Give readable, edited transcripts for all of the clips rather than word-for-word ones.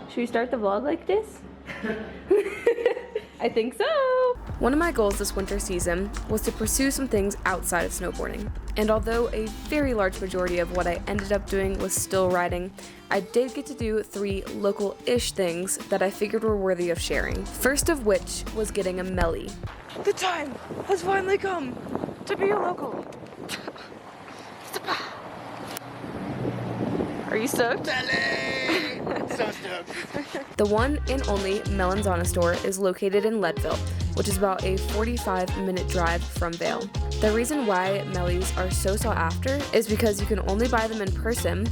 Should we start the vlog like this? I think so. One of my goals this winter season was to pursue some things outside of snowboarding. And although a very large majority of what I ended up doing was still riding, I did get to do 3 local-ish things that I figured were worthy of sharing. First of which was getting a meli. The time has finally come to be a local. Are you stoked? So stoked. The one and only melanzana store is located in Leadville, which is about a 45-minute drive from Vail. The reason why melis are so sought after is because you can only buy them in person,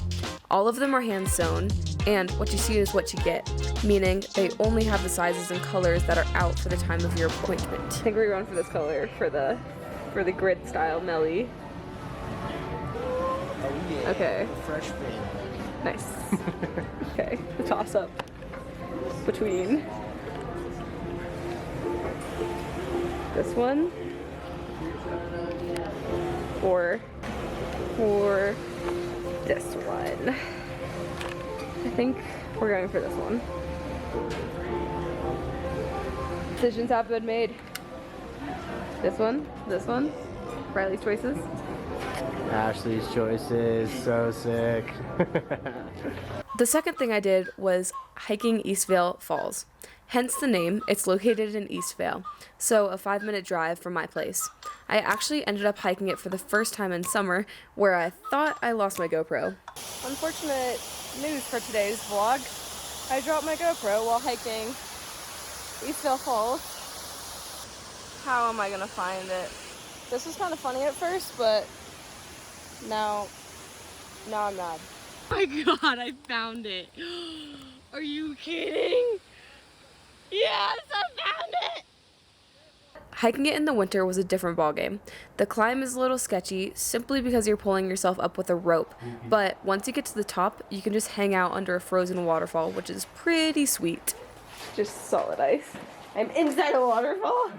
all of them are hand sewn, and what you see is what you get, meaning they only have the sizes and colors that are out for the time of your appointment. I think we're going for this color for the grid style meli. Oh yeah. Okay. Fresh paint. Nice. Okay, the toss up between this one or this one. I think we're going for this one. Decisions have been made. This one, Riley's choices. Ashley's choices, so sick. The second thing I did was hiking Vail Falls. Hence the name, it's located in Vail, so a 5-minute drive from my place. I actually ended up hiking it for the first time in summer, where I thought I lost my GoPro. Unfortunate news for today's vlog. I dropped my GoPro while hiking Vail Falls. How am I gonna find it? This was kind of funny at first, but now I'm mad. Oh my god, I found it. Are you kidding? Yes, I found it! Hiking it in the winter was a different ballgame. The climb is a little sketchy simply because you're pulling yourself up with a rope, but once you get to the top, you can just hang out under a frozen waterfall, which is pretty sweet. Just solid ice. I'm inside a waterfall.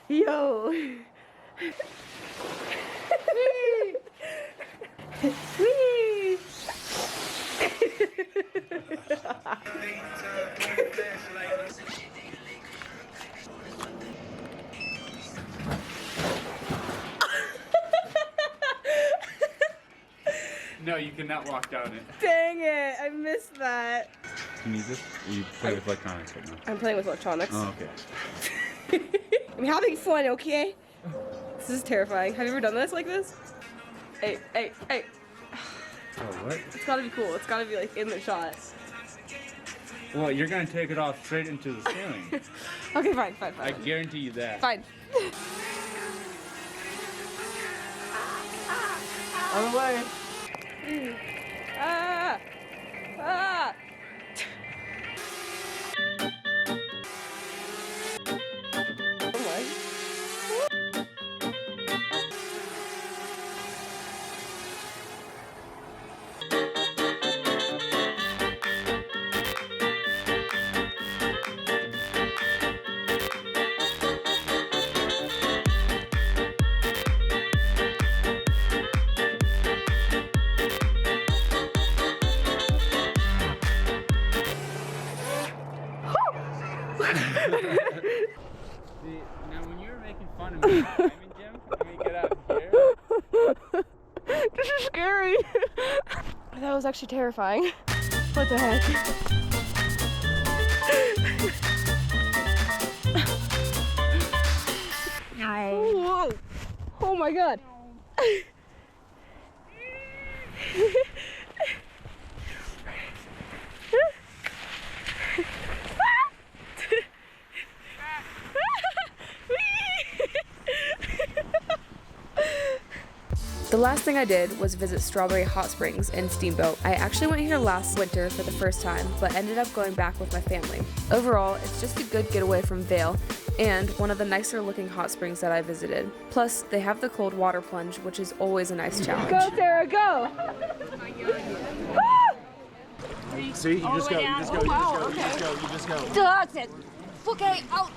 Yo! Whee! No, you cannot walk down it. Dang it, I missed that. You need this? Or you play with electronics right now? I'm playing with electronics. Oh, okay. I'm having fun, okay? This is terrifying. Have you ever done this like this? Hey. Oh, what? It's gotta be cool. It's gotta be like in the shot. Well, you're gonna take it off straight into the ceiling. Okay, fine. I guarantee you that. Fine. On the way. Ah! See, now when you were making fun of me climbing, Jim, can we get out here? This is scary. That was actually terrifying. What the heck? Whoa! Oh my god! The last thing I did was visit Strawberry Hot Springs in Steamboat. I actually went here last winter for the first time, but ended up going back with my family. Overall, it's just a good getaway from Vail, and one of the nicer looking hot springs that I visited. Plus, they have the cold water plunge, which is always a nice challenge. Go, Sarah, go! See, you just go, you just go, you just go. That's it. Okay, out.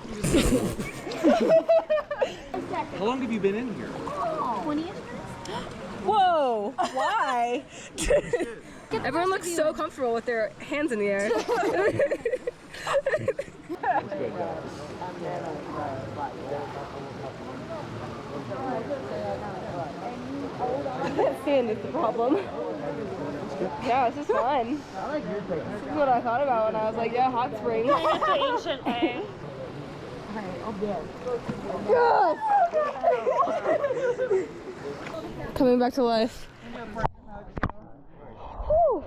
How long have you been in here? 20 years. Whoa! Why? Everyone looks so comfortable with their hands in the air. Sand is the problem. Yeah, this is fun. This is what I thought about when I was like, yeah, hot springs. It's the ancient way. Coming back to life. Whew.